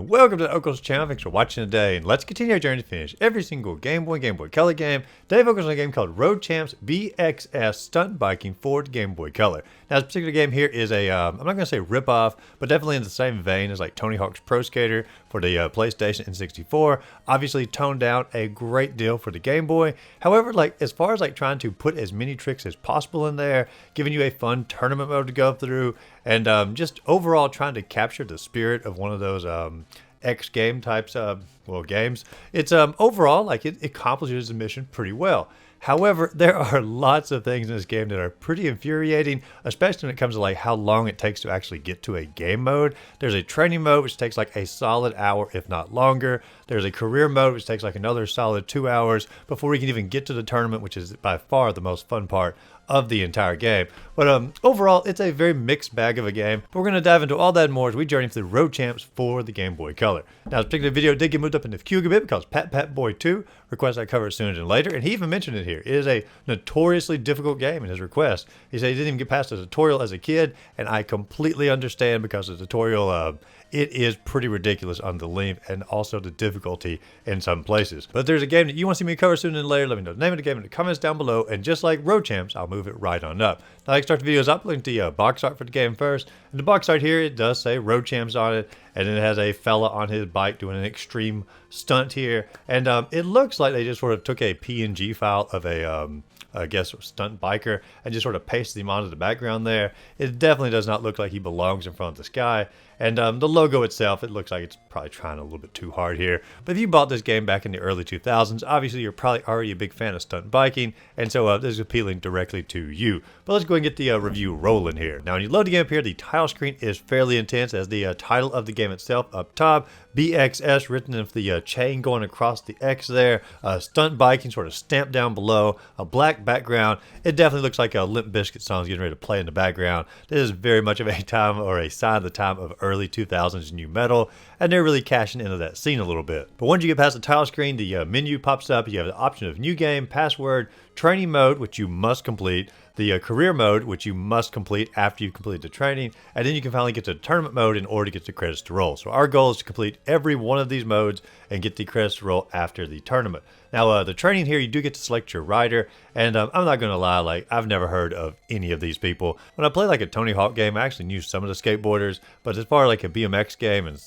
and welcome to the Oakles channel. Thanks for watching today, and let's continue our journey to finish every single Game Boy and Game Boy Color game. Today, focus on a game called Road Champs BXS Stunt Biking for Game Boy Color. Now, this particular game here is a, I'm not going to say rip-off, but definitely in the same vein as like Tony Hawk's Pro Skater for the PlayStation N64. Obviously toned down a great deal for the Game Boy. However, like as far as like trying to put as many tricks as possible in there, giving you a fun tournament mode to go through, and just overall trying to capture the spirit of one of those X game types games. It's overall like it accomplishes the mission pretty well. However, there are lots of things in this game that are pretty infuriating, especially when it comes to like how long it takes to actually get to a game mode. There's a training mode which takes like a solid hour, if not longer. There's a career mode which takes like another solid 2 hours before we can even get to the tournament, which is by far the most fun part of the entire game. But overall, it's a very mixed bag of a game. But we're going to dive into all that and more as we journey through Road Champs for the Game Boy Color. Now, this particular video did get moved up into the queue a bit because Pat Boy 2 requests I cover it sooner than later, and he even mentioned it here. It is a notoriously difficult game in his request. He said he didn't even get past the tutorial as a kid, and I completely understand because the tutorial, it is pretty ridiculous on the length and also the difficulty in some places. But if there's a game that you want to see me cover sooner than later, let me know the name of the game in the comments down below, and just like Road Champs, I'll move it right on up. Now, I start the videos up, link the box art for the game first. And the box art here, it does say Road Champs on it, and then it has a fella on his bike doing an extreme stunt here. And it looks like they just sort of took a PNG file of a I guess stunt biker and just sort of pasted him onto the background there. It definitely does not look like he belongs in front of this guy. And the logo itself, it looks like it's probably trying a little bit too hard here. But if you bought this game back in the early 2000s, obviously you're probably already a big fan of stunt biking, and so this is appealing directly to you. But let's go and get the review rolling here. Now, when you load the game up here, the title screen is fairly intense, as the title of the game itself up top, BXS written with the chain going across the X there, stunt biking sort of stamped down below, a black background. It definitely looks like a Limp Bizkit song getting ready to play in the background. This is very much of a time or a sign of the time of early 2000s new metal, and they're really cashing into that scene a little bit. But once you get past the title screen, the menu pops up. You have the option of new game, password, training mode, which you must complete, the career mode, which you must complete after you've completed the training, and then you can finally get to the tournament mode in order to get the credits to roll. So our goal is to complete every one of these modes and get the credits to roll after the tournament. Now, the training here, you do get to select your rider, and I'm not going to lie, like, I've never heard of any of these people. When I play like a Tony Hawk game, I actually knew some of the skateboarders, but as far as like a BMX game and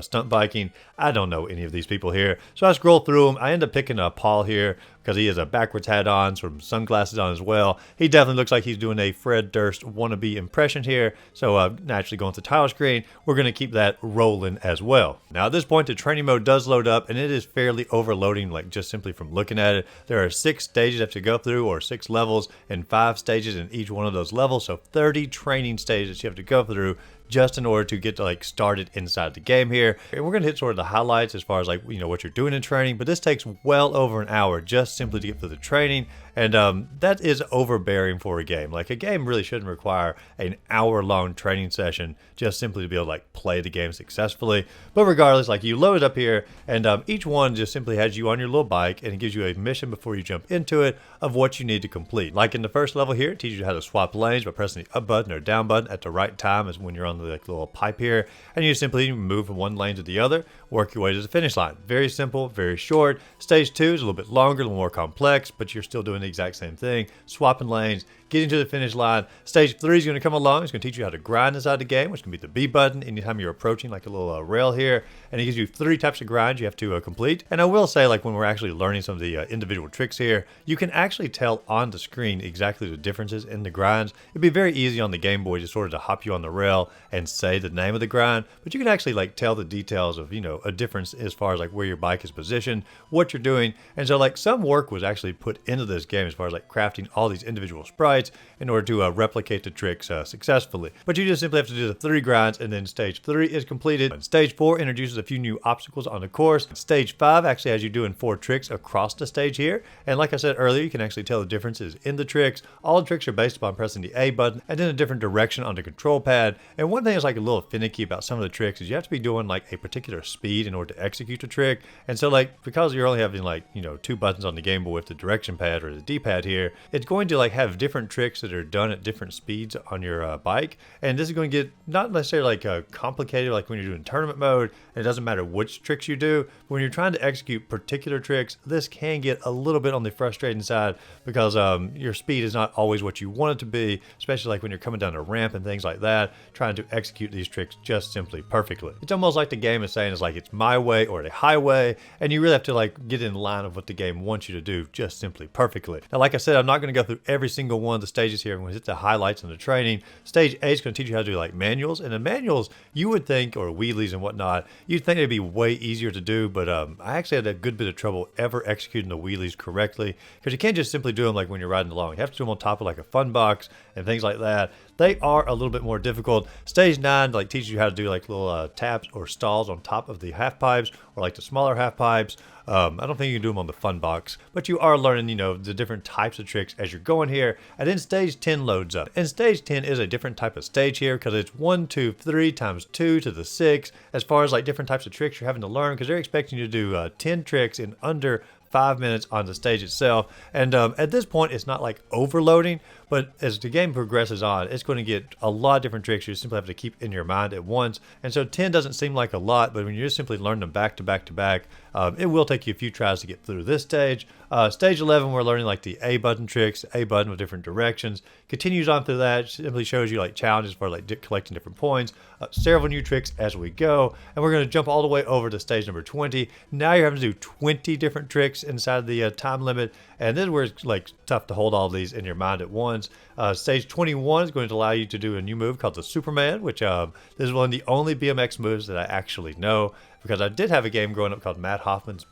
stunt biking, I don't know any of these people here. So I scroll through them. I end up picking Paul here because he has a backwards hat on, some sunglasses on as well. He definitely looks like he's doing a Fred Durst wannabe impression here. So naturally going to the title screen, we're going to keep that rolling as well. Now at this point, the training mode does load up, and it is fairly overloading, like just simply from looking at it. There are 6 stages you have to go through, or 6 levels, and 5 stages in each one of those levels. So 30 training stages you have to go through just in order to get to like started inside the game here. And we're going to hit sort of the highlights as far as like, you know, what you're doing in training, but this takes well over an hour just simply to get through the training. And that is overbearing for a game. Like, a game really shouldn't require an hour-long training session just simply to be able to like play the game successfully. But regardless, like, you load it up here, and each one just simply has you on your little bike, and it gives you a mission before you jump into it of what you need to complete. Like in the first level here, it teaches you how to swap lanes by pressing the up button or down button at the right time, as when you're on the like, little pipe here, and you simply move from one lane to the other, work your way to the finish line. Very simple, very short. Stage 2 is a little bit longer, a little more complex, but you're still doing the exact same thing, swapping lanes, getting to the finish line. Stage 3 is going to come along. It's going to teach you how to grind inside the game, which can be the B button anytime you're approaching like a little rail here. And it gives you 3 types of grinds you have to complete. And I will say, like, when we're actually learning some of the individual tricks here, you can actually tell on the screen exactly the differences in the grinds. It'd be very easy on the Game Boy just sort of to hop you on the rail and say the name of the grind, but you can actually like tell the details of, you know, a difference as far as like where your bike is positioned, what you're doing. And so like some work was actually put into this game as far as like crafting all these individual sprites in order to replicate the tricks successfully. But you just simply have to do the 3 grinds, and then stage 3 is completed. And stage 4 introduces a few new obstacles on the course. Stage 5 actually has you doing 4 tricks across the stage here. And like I said earlier, you can actually tell the differences in the tricks. All the tricks are based upon pressing the A button and then a different direction on the control pad. And one thing that's like a little finicky about some of the tricks is you have to be doing like a particular speed in order to execute the trick. And so like, because you're only having like, you know, 2 buttons on the Game Boy with the direction pad or the D-pad here, it's going to like have different tricks that are done at different speeds on your bike. And this is going to get not necessarily like complicated like when you're doing tournament mode. It doesn't matter which tricks you do. But when you're trying to execute particular tricks, this can get a little bit on the frustrating side because your speed is not always what you want it to be, especially like when you're coming down a ramp and things like that, trying to execute these tricks just simply perfectly. It's almost like the game is saying it's like it's my way or the highway, and you really have to like get in line of what the game wants you to do just simply perfectly. Now, like I said, I'm not going to go through every single one of the stages here. I'm going to hit the highlights and the training. Stage A is going to teach you how to do like manuals, and the manuals you would think, or wheelies and whatnot, you'd think it'd be way easier to do, but I actually had a good bit of trouble ever executing the wheelies correctly because you can't just simply do them like when you're riding along. You have to do them on top of like a fun box and things like that. They are a little bit more difficult. Stage 9 like teaches you how to do like little taps or stalls on top of the half pipes or like the smaller half pipes. I don't think you can do them on the fun box, but you are learning, you know, the different types of tricks as you're going here. And then stage 10 loads up. And stage 10 is a different type of stage here because it's 1, 2, 3 times 2 to the 6 as far as like different types of tricks you're having to learn because they're expecting you to do 10 tricks in under 5 minutes on the stage itself. And at this point, it's not like overloading, but as the game progresses on, it's going to get a lot of different tricks you simply have to keep in your mind at once. And so 10 doesn't seem like a lot, but when you just simply learn them back to back to back, it will take you a few tries to get through this stage. Stage 11, we're learning like the A button tricks, A button with different directions. Continues on through that, simply shows you like challenges for like collecting different points, several new tricks as we go. And we're going to jump all the way over to stage number 20. Now you're having to do 20 different tricks inside the time limit. And this is where it's like tough to hold all these in your mind at once. Stage 21 is going to allow you to do a new move called the Superman, which this is one of the only BMX moves that I actually know because I did have a game growing up called Matt Hoffman's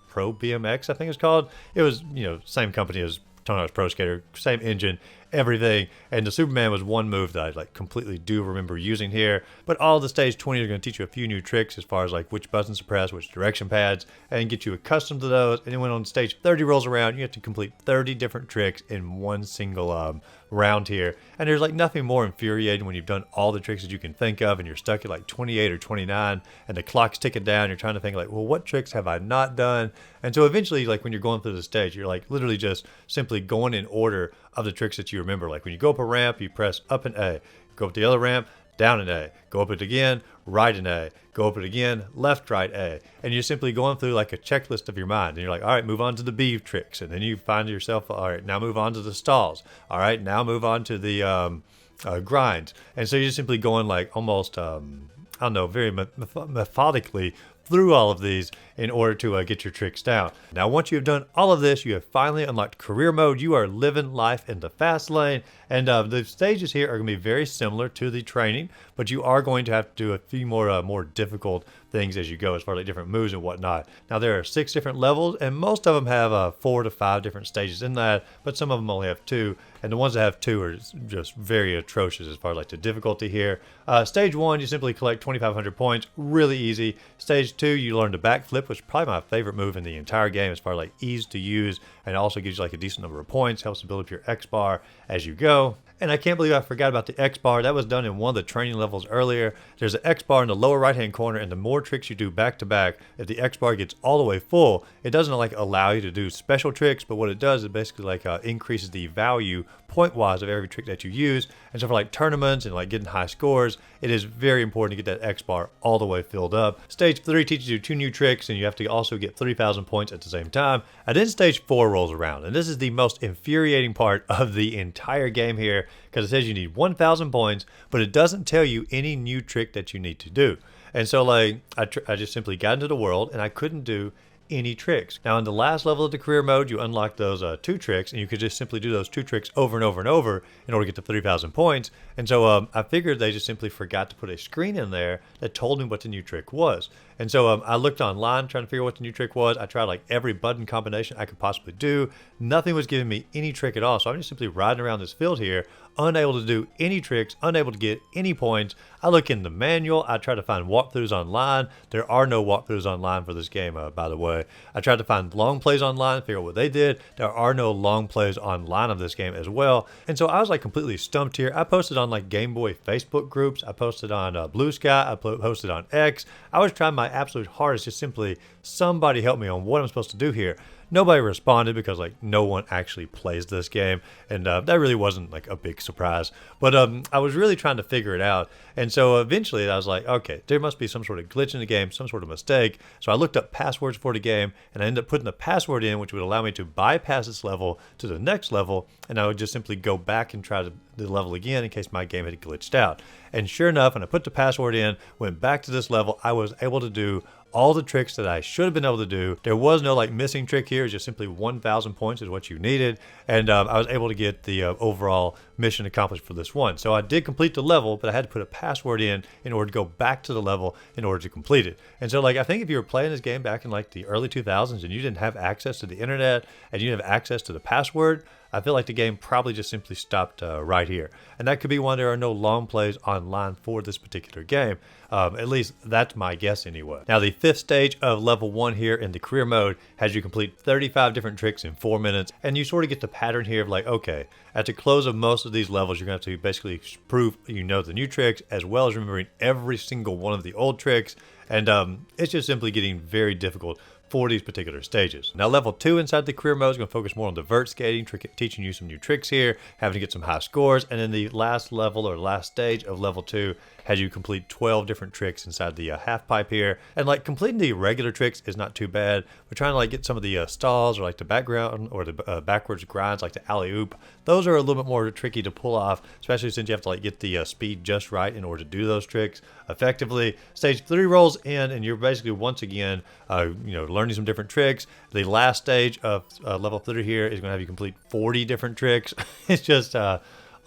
Pro BMX, I think it's called. It was, you know, same company as Tony Hawk's Pro Skater, same engine, everything. And the Superman was one move that I like completely do remember using here. But all the stage 20 are going to teach you a few new tricks as far as like which buttons to press, which direction pads, and get you accustomed to those. And then when on stage 30 rolls around, you have to complete 30 different tricks in one single round here. And there's like nothing more infuriating when you've done all the tricks that you can think of and you're stuck at like 28 or 29 and the clock's ticking down. You're trying to think like, well, what tricks have I not done? And so eventually, like when you're going through the stage, you're like literally just simply going in order of the tricks that you remember. Like when you go up a ramp, you press up and A. Go up the other ramp, down and A. Go up it again, right and A. Go up it again, left, right, A. And you're simply going through like a checklist of your mind. And you're like, all right, move on to the B tricks. And then you find yourself, all right, now move on to the stalls. All right, now move on to the grinds. And so you're just simply going like almost, I don't know, very methodically through all of these in order to get your tricks down. Now, once you have done all of this, you have finally unlocked career mode. You are living life in the fast lane. And the stages here are going to be very similar to the training, but you are going to have to do a few more difficult things as you go as far as like different moves and whatnot. Now, there are 6 different levels, and most of them have 4 to 5 different stages in that, but some of them only have 2. And the ones that have 2 are just very atrocious as far as like the difficulty here. Stage 1, you simply collect 2,500 points. Really easy. Stage 2, you learn to backflip, which is probably my favorite move in the entire game as far as like ease to use, and it also gives you like a decent number of points, helps to build up your X bar as you go. And I can't believe I forgot about the X bar. That was done in one of the training levels earlier. There's an X bar in the lower right hand corner, and the more tricks you do back to back, if the X bar gets all the way full, it doesn't like allow you to do special tricks, but what it does is basically like increases the value point wise of every trick that you use. And so for like tournaments and like getting high scores, it is very important to get that X bar all the way filled up. Stage 3 teaches you 2 new tricks, and you have to also get 3,000 points at the same time. And then stage 4 rolls around, and this is the most infuriating part of the entire game here, because it says you need 1,000 points, but it doesn't tell you any new trick that you need to do. And so like I just simply got into the world and I couldn't do any tricks. Now in the last level of the career mode, you unlock those 2 tricks, and you could just simply do those 2 tricks over and over and over in order to get to 3,000 points. And so I figured they just simply forgot to put a screen in there that told me what the new trick was. And so I looked online trying to figure out what the new trick was. I tried like every button combination I could possibly do. Nothing was giving me any trick at all. So I'm just simply riding around this field here, unable to do any tricks, unable to get any points. I look in the manual. I try to find walkthroughs online. There are no walkthroughs online for this game, by the way. I tried to find long plays online, figure out what they did. There are no long plays online of this game as well. And so I was like completely stumped here. I posted on like Gameboy Facebook groups. I posted on Blue Sky. I posted on X. I was trying my absolute hardest to simply somebody help me on what I'm supposed to do here. Nobody responded because like no one actually plays this game, and that really wasn't like a big surprise. But I was really trying to figure it out, and so eventually I was like, okay, there must be some sort of glitch in the game, some sort of mistake. So I looked up passwords for the game, and I ended up putting the password in, which would allow me to bypass this level to the next level, and I would just simply go back and try the level again in case my game had glitched out. And sure enough, when I put the password in, went back to this level, I was able to do all the tricks that I should have been able to do. There was no like missing trick here. It's just simply 1,000 points is what you needed. And I was able to get the overall mission accomplished for this one. So I did complete the level, but I had to put a password in order to go back to the level in order to complete it. And so like I think if you were playing this game back in like the early 2000s and you didn't have access to the internet and you didn't have access to the password, I feel like the game probably just simply stopped right here. And that could be why there are no long plays online for this particular game. At least that's my guess anyway. Now the 5th stage of level 1 here in the career mode has you complete 35 different tricks in 4 minutes. And you sort of get the pattern here of like, okay, at the close of most of these levels, you're going to have to basically prove you know the new tricks as well as remembering every single one of the old tricks. And it's just simply getting very difficult for these particular stages. Now level 2 inside the career mode is going to focus more on the vert skating, teaching you some new tricks here, having to get some high scores, and then the last level or last stage of level 2 has you complete 12 different tricks inside the half pipe here. And like completing the regular tricks is not too bad, but trying to like get some of the stalls or like the background or the backwards grinds like the alley oop, those are a little bit more tricky to pull off, especially since you have to like get the speed just right in order to do those tricks effectively. Stage 3 rolls in and you're basically once again learning some different tricks. The last stage of level 3 here is going to have you complete 40 different tricks. It's just a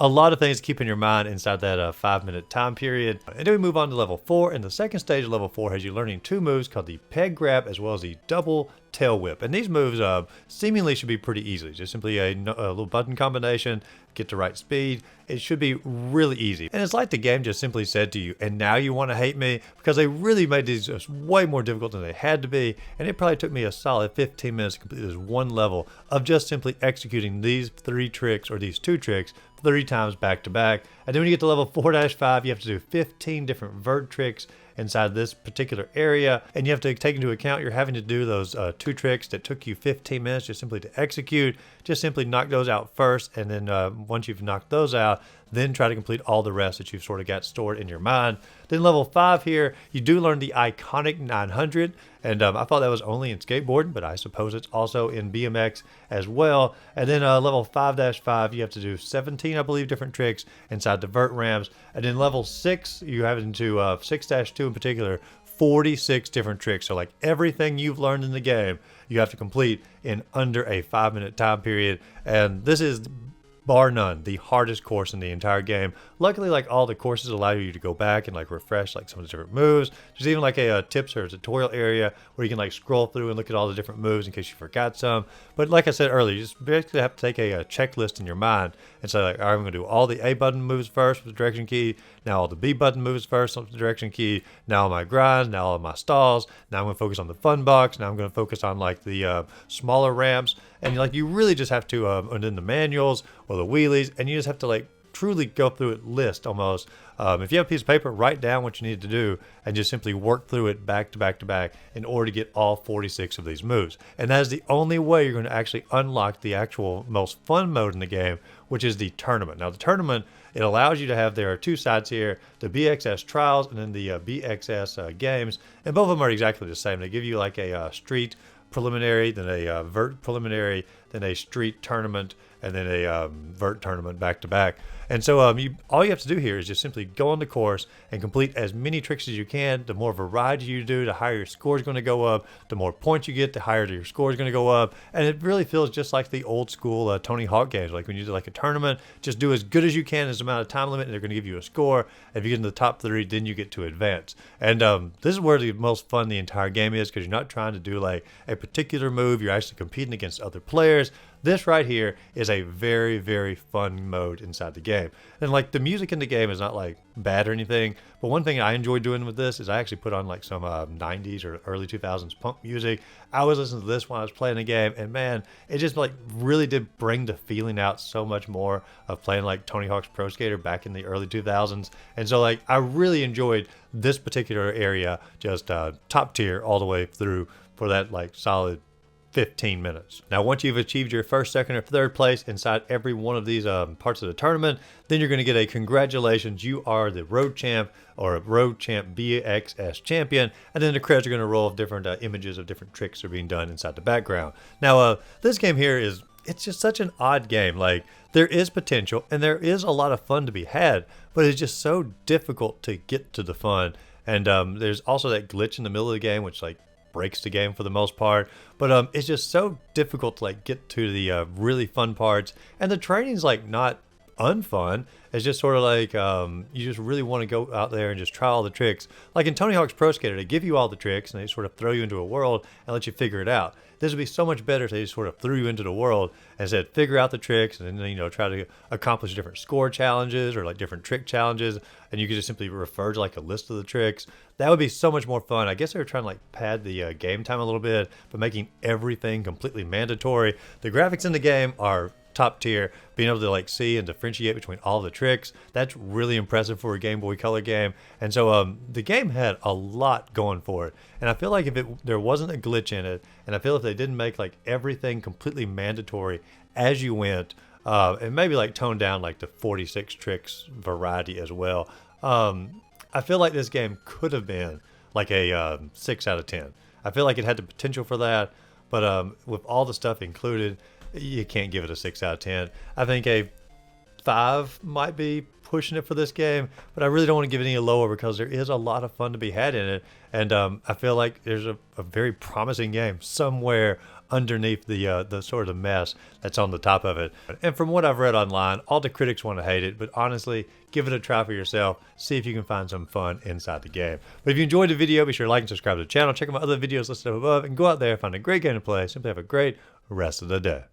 lot of things to keep in your mind inside that 5-minute time period. And then we move on to level 4, and the second stage of level 4 has you learning 2 moves called the peg grab as well as the double tail whip. And these moves seemingly should be pretty easy. Just simply a little button combination, get the right speed. It should be really easy. And it's like the game just simply said to you, and now you want to hate me, because they really made these just way more difficult than they had to be. And it probably took me a solid 15 minutes to complete this one level of just simply executing these 3 tricks or these 2 tricks 3 times back to back. And then when you get to level 4-5, you have to do 15 different vert tricks inside this particular area, and you have to take into account you're having to do those 2 tricks that took you 15 minutes just simply to execute. Just simply knock those out first, and then once you've knocked those out, then try to complete all the rest that you've sort of got stored in your mind. Then level 5 here, you do learn the iconic 900, and I thought that was only in skateboarding, but I suppose it's also in BMX as well. And then level 5-5, you have to do 17, I believe, different tricks inside the vert ramps. And then level 6, you have into 6-2 in particular, 46 different tricks. So like everything you've learned in the game, you have to complete in under a 5-minute time period. And this is, bar none, the hardest course in the entire game. Luckily, like all the courses allow you to go back and like refresh like some of the different moves. There's even like a tips or a tutorial area where you can like scroll through and look at all the different moves in case you forgot some. But like I said earlier, you just basically have to take a checklist in your mind and say like, all right, I'm going to do all the A button moves first with the direction key. Now all the B button moves first with the direction key. Now all my grinds. Now all of my stalls. Now I'm going to focus on the fun box. Now I'm going to focus on like the smaller ramps. And like you really just have to, and then the manuals or the wheelies, and you just have to like truly go through it list almost. If you have a piece of paper, write down what you need to do and just simply work through it back to back to back in order to get all 46 of these moves. And that is the only way you're going to actually unlock the actual most fun mode in the game, which is the tournament. Now the tournament, it allows you to have, there are 2 sides here, the BXS Trials and then the BXS Games. And both of them are exactly the same. They give you like a street preliminary, then a vert preliminary, then a street tournament, and then a vert tournament back to back. And so all you have to do here is just simply go on the course and complete as many tricks as you can. The more variety you do, the higher your score is going to go up. The more points you get, the higher your score is going to go up. And it really feels just like the old school Tony Hawk games. Like when you do like a tournament, just do as good as you can as the amount of time limit, and they're going to give you a score. If you get in the top 3, then you get to advance. And this is where the most fun the entire game is, because you're not trying to do like a particular move. You're actually competing against other players. This right here is a very, very fun mode inside the game. And like the music in the game is not like bad or anything, but one thing I enjoy doing with this is I actually put on like some 90s or early 2000s punk music. I was listening to this when I was playing the game, and man, it just like really did bring the feeling out so much more of playing like Tony Hawk's Pro Skater back in the early 2000s. And so like I really enjoyed this particular area, just top tier all the way through for that like solid 15 minutes. Now, once you've achieved your first, second, or third place inside every one of these parts of the tournament, then you're going to get a congratulations, you are the road champ or road champ BXS champion. And then the credits are going to roll of different images of different tricks that are being done inside the background. Now, this game here it's just such an odd game. Like, there is potential and there is a lot of fun to be had, but it's just so difficult to get to the fun. And there's also that glitch in the middle of the game, which like breaks the game for the most part. But it's just so difficult to like get to the really fun parts. And the training's like not unfun. It's just sort of like you just really want to go out there and just try all the tricks. Like in Tony Hawk's Pro Skater, they give you all the tricks and they sort of throw you into a world and let you figure it out. This would be so much better if they just sort of threw you into the world and said, figure out the tricks, and then, you know, try to accomplish different score challenges or like different trick challenges, and you could just simply refer to like a list of the tricks. That would be so much more fun. I guess they were trying to like pad the game time a little bit, but making everything completely mandatory. The graphics in the game are top tier. Being able to like see and differentiate between all the tricks, that's really impressive for a Game Boy Color game. And so the game had a lot going for it, and I feel like if there wasn't a glitch in it, and I feel if they didn't make like everything completely mandatory as you went, and maybe like tone down like the 46 tricks variety as well, I feel like this game could have been like a 6 out of 10. I feel like it had the potential for that, but with all the stuff included, you can't give it a 6 out of 10. I think a 5 might be pushing it for this game, but I really don't want to give it any lower because there is a lot of fun to be had in it. And I feel like there's a very promising game somewhere underneath the sort of mess that's on the top of it. And from what I've read online, all the critics want to hate it, but honestly, give it a try for yourself. See if you can find some fun inside the game. But if you enjoyed the video, be sure to like and subscribe to the channel. Check out my other videos listed up above, and go out there, find a great game to play. Simply have a great rest of the day.